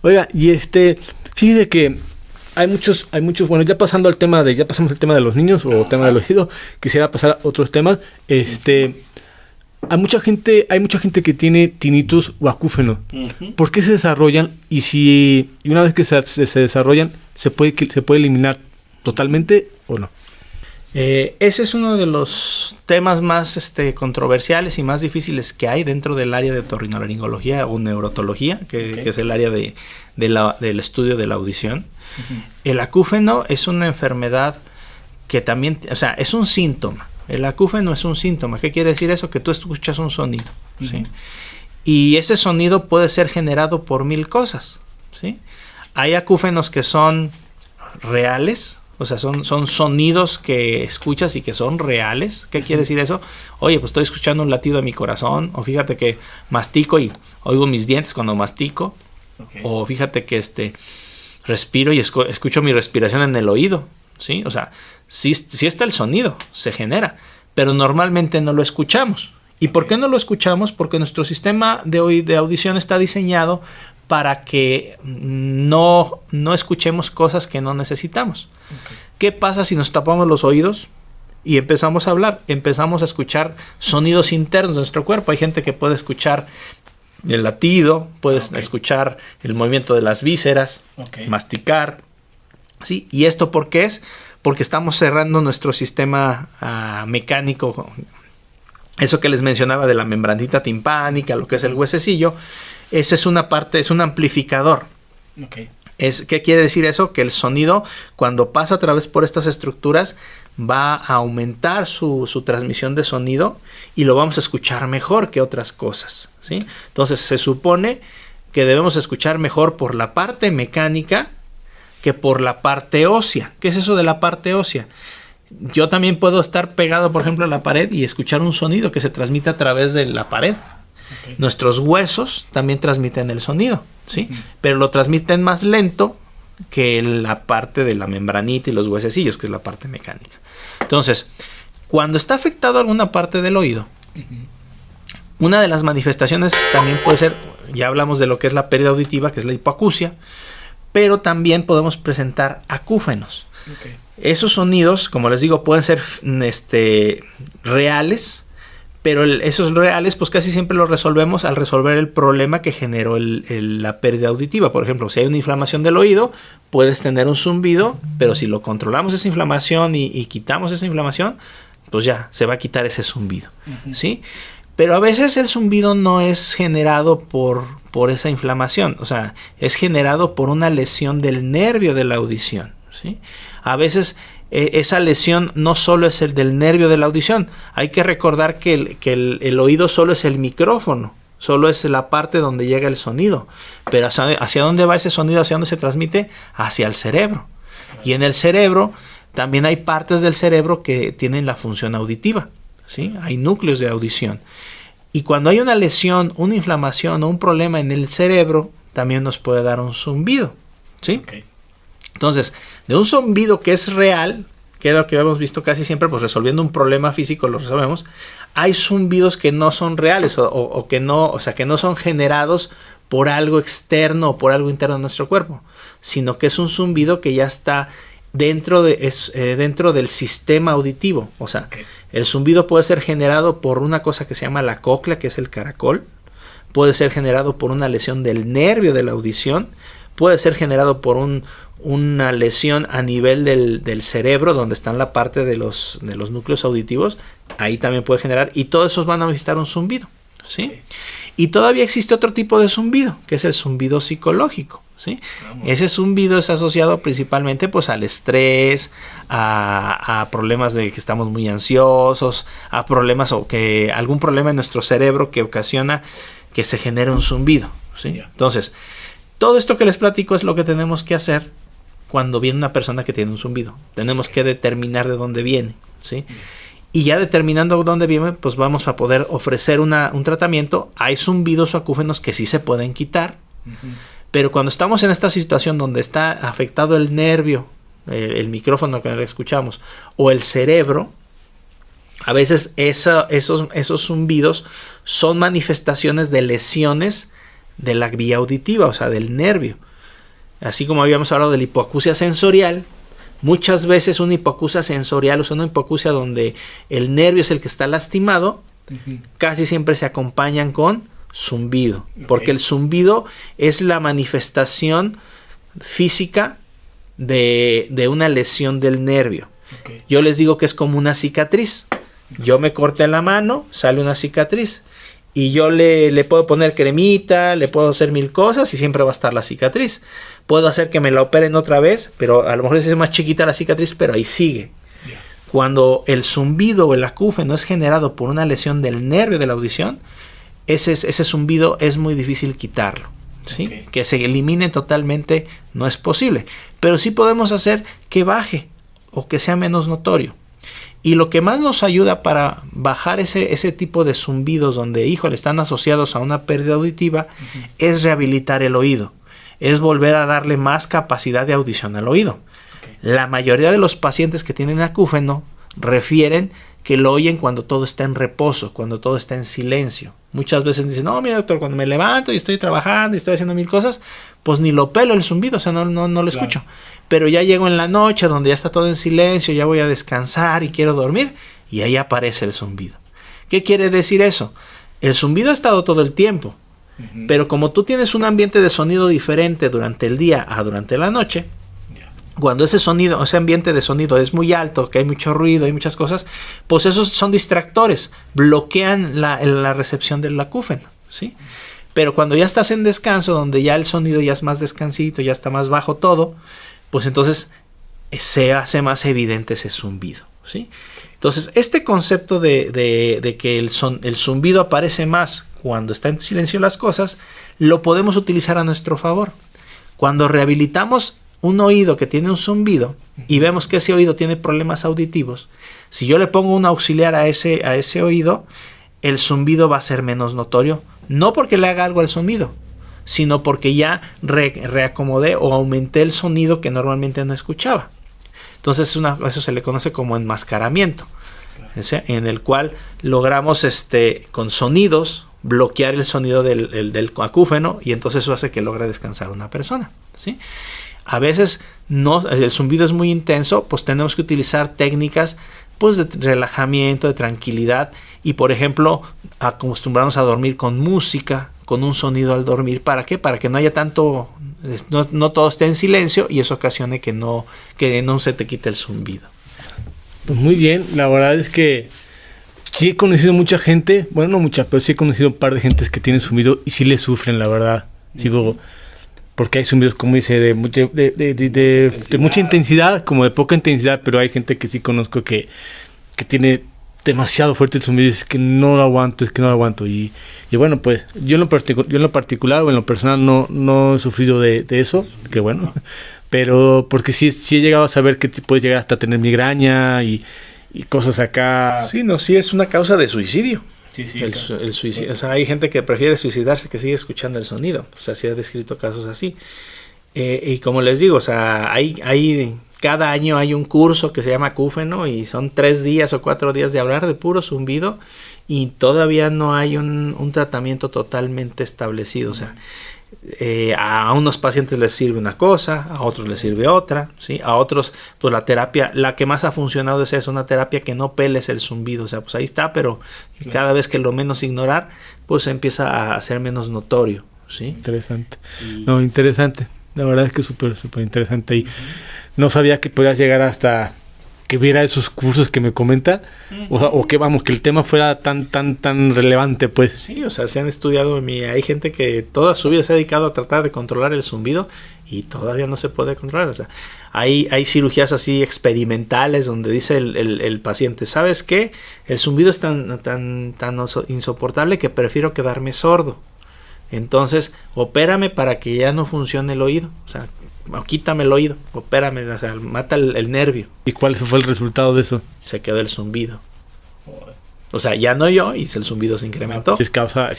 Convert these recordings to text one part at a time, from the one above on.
Oiga, y fíjese que hay muchos, bueno, pasamos el tema de los niños o tema del oído, quisiera pasar a otros temas. Hay mucha gente que tiene tinnitus o acúfeno. ¿Por qué se desarrollan? Y una vez que se desarrollan, ¿se puede eliminar totalmente o no? Ese es uno de los temas más controversiales y más difíciles que hay dentro del área de otorrinolaringología o neurotología, que es el área del estudio de la audición. El acúfeno es una enfermedad que también, o sea, es un síntoma. El acúfeno es un síntoma. ¿Qué quiere decir eso? Que tú escuchas un sonido, ¿sí? Y ese sonido puede ser generado por 1000 cosas, ¿sí? Hay acúfenos que son reales, o sea, son sonidos que escuchas y que son reales. ¿Qué quiere decir eso? Oye, pues estoy escuchando un latido de mi corazón, o fíjate que mastico y oigo mis dientes cuando mastico, o fíjate que respiro y escucho mi respiración en el oído, ¿sí? O sea, sí está el sonido, se genera, pero normalmente no lo escuchamos. ¿Y por qué no lo escuchamos? Porque nuestro sistema de audición está diseñado para que no escuchemos cosas que no necesitamos. ¿Qué pasa si nos tapamos los oídos y empezamos a hablar? Empezamos a escuchar sonidos internos de nuestro cuerpo. Hay gente que puede escuchar el latido, puede escuchar el movimiento de las vísceras, masticar, ¿sí? ¿Y esto por qué es? Porque estamos cerrando nuestro sistema mecánico. Eso que les mencionaba de la membranita timpánica, lo que es el huesecillo, esa es una parte, es un amplificador. ¿Qué quiere decir eso? Que el sonido, cuando pasa a través por estas estructuras, va a aumentar su transmisión de sonido y lo vamos a escuchar mejor que otras cosas, ¿sí? Entonces se supone que debemos escuchar mejor por la parte mecánica que por la parte ósea. ¿Qué es eso de la parte ósea? Yo también puedo estar pegado, por ejemplo, a la pared y escuchar un sonido que se transmite a través de la pared. Nuestros huesos también transmiten el sonido, ¿sí? Pero lo transmiten más lento que la parte de la membranita y los huesecillos, que es la parte mecánica. Entonces, cuando está afectado alguna parte del oído, una de las manifestaciones también puede ser, ya hablamos de lo que es la pérdida auditiva, que es la hipoacusia, pero también podemos presentar acúfenos. Esos sonidos, como les digo, pueden ser reales, pero esos reales pues casi siempre los resolvemos al resolver el problema que generó la pérdida auditiva. Por ejemplo, si hay una inflamación del oído, puedes tener un zumbido, pero si lo controlamos esa inflamación y quitamos esa inflamación, pues ya se va a quitar ese zumbido, ¿sí? Pero a veces el zumbido no es generado por esa inflamación, o sea, es generado por una lesión del nervio de la audición, ¿sí? A veces esa lesión no solo es el del nervio de la audición. Hay que recordar que el oído solo es el micrófono, solo es la parte donde llega el sonido. Pero ¿hacia dónde va ese sonido? ¿Hacia dónde se transmite? Hacia el cerebro. Y en el cerebro también hay partes del cerebro que tienen la función auditiva, ¿sí? Hay núcleos de audición. Y cuando hay una lesión, una inflamación o un problema en el cerebro, también nos puede dar un zumbido, ¿sí? Entonces, de un zumbido que es real, que es lo que hemos visto casi siempre, pues resolviendo un problema físico lo resolvemos, hay zumbidos que no son reales o que no son generados por algo externo o por algo interno de nuestro cuerpo, sino que es un zumbido que ya está dentro del sistema auditivo. O sea, el zumbido puede ser generado por una cosa que se llama la cóclea, que es el caracol, puede ser generado por una lesión del nervio de la audición, puede ser generado por una lesión a nivel del cerebro, donde están la parte de los núcleos auditivos, ahí también puede generar, y todos esos van a necesitar un zumbido, ¿sí? Y todavía existe otro tipo de zumbido, que es el zumbido psicológico, ¿sí? Ese zumbido es asociado principalmente pues al estrés, a problemas de que estamos muy ansiosos, a problemas o que algún problema en nuestro cerebro que ocasiona que se genere un zumbido, ¿sí? Entonces, todo esto que les platico es lo que tenemos que hacer cuando viene una persona que tiene un zumbido. Tenemos que determinar de dónde viene, ¿sí? Y ya determinando dónde viene, pues vamos a poder ofrecer un tratamiento. Hay zumbidos o acúfenos que sí se pueden quitar. Pero cuando estamos en esta situación donde está afectado el nervio, el micrófono que escuchamos, o el cerebro, a veces esos zumbidos son manifestaciones de lesiones de la vía auditiva, o sea, del nervio. así como habíamos hablado de la hipoacusia sensorial, muchas veces una hipoacusia sensorial, o sea, una hipoacusia donde el nervio es el que está lastimado, casi siempre se acompañan con zumbido, porque el zumbido es la manifestación física de una lesión del nervio. Yo les digo que es como una cicatriz. Yo me corté la mano, sale una cicatriz. Y yo le puedo poner cremita, le puedo hacer mil cosas y siempre va a estar la cicatriz. Puedo hacer que me la operen otra vez, pero a lo mejor es más chiquita la cicatriz, pero ahí sigue. Cuando el zumbido o el acúfeno es generado por una lesión del nervio de la audición, ese zumbido es muy difícil quitarlo. ¿Sí? Que se elimine totalmente no es posible. Pero sí podemos hacer que baje o que sea menos notorio. Y lo que más nos ayuda para bajar ese tipo de zumbidos donde, híjole, están asociados a una pérdida auditiva, es rehabilitar el oído. Es volver a darle más capacidad de audición al oído. La mayoría de los pacientes que tienen acúfeno refieren que lo oyen cuando todo está en reposo, cuando todo está en silencio. Muchas veces dicen, no, mira doctor, cuando me levanto y estoy trabajando y estoy haciendo mil cosas, pues ni lo pelo el zumbido, o sea, no lo escucho. Pero ya llego en la noche donde ya está todo en silencio, ya voy a descansar y quiero dormir, y ahí aparece el zumbido. ¿Qué quiere decir eso? El zumbido ha estado todo el tiempo, pero como tú tienes un ambiente de sonido diferente durante el día a durante la noche, cuando ese ambiente de sonido es muy alto, que hay mucho ruido, hay muchas cosas, pues esos son distractores, bloquean la recepción del acúfeno, ¿sí? Pero cuando ya estás en descanso, donde ya el sonido ya es más descansito, ya está más bajo todo, pues entonces se hace más evidente ese zumbido, ¿sí? Entonces, este concepto de que el zumbido aparece más cuando está en silencio las cosas, lo podemos utilizar a nuestro favor. Cuando rehabilitamos un oído que tiene un zumbido y vemos que ese oído tiene problemas auditivos, si yo le pongo un auxiliar a ese oído, el zumbido va a ser menos notorio, no porque le haga algo al zumbido, sino porque ya reacomodé o aumenté el sonido que normalmente no escuchaba. Entonces eso se le conoce como enmascaramiento, en el cual logramos con sonidos bloquear el sonido del acúfeno, y entonces eso hace que logre descansar una persona, ¿sí? A veces el zumbido es muy intenso, pues tenemos que utilizar técnicas pues de relajamiento, de tranquilidad, y por ejemplo acostumbrarnos a dormir con música, con un sonido al dormir. ¿Para qué? Para que no haya tanto, no todo esté en silencio y eso ocasione que no se te quite el zumbido. Pues muy bien, la verdad es que sí he conocido mucha gente, bueno, no mucha, pero sí he conocido un par de gentes que tienen zumbido y sí le sufren, la verdad. Sí, porque hay zumbidos, como dice, de mucha intensidad, como de poca intensidad, pero hay gente que sí conozco que tiene demasiado fuerte el zumbido, es que no lo aguanto, y bueno, pues yo en lo particular o en lo personal no he sufrido de eso, que bueno, pero porque sí he llegado a saber que puedes llegar hasta tener migraña y cosas acá. Sí, sí es una causa de suicidio. Sí, el suicidio. O sea, hay gente que prefiere suicidarse que sigue escuchando el sonido. O sea, se ha descrito casos así. Y como les digo, o sea, cada año hay un curso que se llama acúfeno y son 3 días o 4 días de hablar de puro zumbido y todavía no hay un tratamiento totalmente establecido. O sea, a unos pacientes les sirve una cosa, a otros les sirve otra, ¿sí? A otros, pues la terapia, la que más ha funcionado es una terapia que no peles el zumbido. O sea, pues ahí está, pero cada vez que lo menos ignorar, pues empieza a ser menos notorio, ¿sí? Interesante. Interesante. La verdad es que es súper interesante. Y no sabía que podías llegar hasta que viera esos cursos que me comenta, o que que el tema fuera tan relevante, pues. Sí, o sea, se han estudiado, hay gente que toda su vida se ha dedicado a tratar de controlar el zumbido y todavía no se puede controlar. O sea, hay cirugías así experimentales donde dice el paciente, ¿sabes qué? El zumbido es tan insoportable que prefiero quedarme sordo. Entonces, opérame para que ya no funcione el oído. O sea, quítame el oído, opérame, o sea, mata el nervio. ¿Y cuál fue el resultado de eso? Se quedó el zumbido. O sea, ya no oyó y el zumbido se incrementó. Si es causa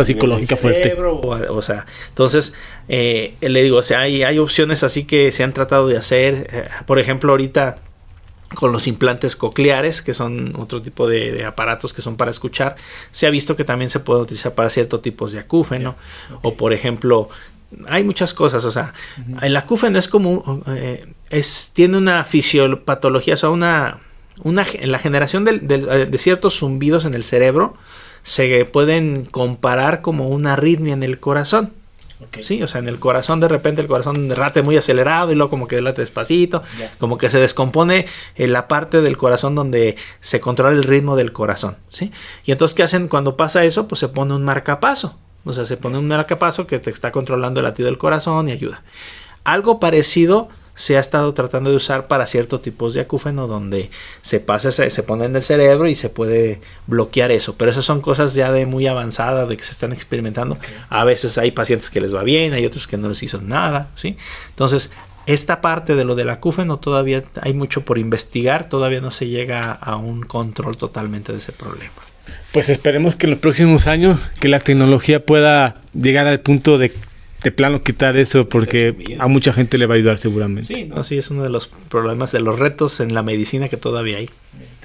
psicológica fuerte. O sea, entonces, le digo, o sea, hay opciones así que se han tratado de hacer. Por ejemplo, ahorita con los implantes cocleares, que son otro tipo de aparatos que son para escuchar, se ha visto que también se pueden utilizar para ciertos tipos de acúfeno. O por ejemplo, hay muchas cosas, o sea, el acúfeno es como, tiene una fisiopatología, o sea, la generación de ciertos zumbidos en el cerebro se pueden comparar como una arritmia en el corazón. Okay. Sí, o sea, en el corazón de repente el corazón late muy acelerado y luego como que late despacito, como que se descompone la parte del corazón donde se controla el ritmo del corazón, ¿sí? Y entonces, ¿qué hacen cuando pasa eso? Pues se pone un marcapaso, o sea, se pone un marcapaso que te está controlando el latido del corazón y ayuda. Algo parecido se ha estado tratando de usar para ciertos tipos de acúfeno donde se pone en el cerebro y se puede bloquear eso, pero esas son cosas ya de muy avanzadas, de que se están experimentando. Okay. A veces hay pacientes que les va bien, hay otros que no les hizo nada, ¿sí? Entonces, esta parte de lo del acúfeno todavía hay mucho por investigar, todavía no se llega a un control totalmente de ese problema. Pues esperemos que en los próximos años que la tecnología pueda llegar al punto de plano quitar eso, porque a mucha gente le va a ayudar seguramente. Sí, no, sí, es uno de los problemas, de los retos en la medicina que todavía hay.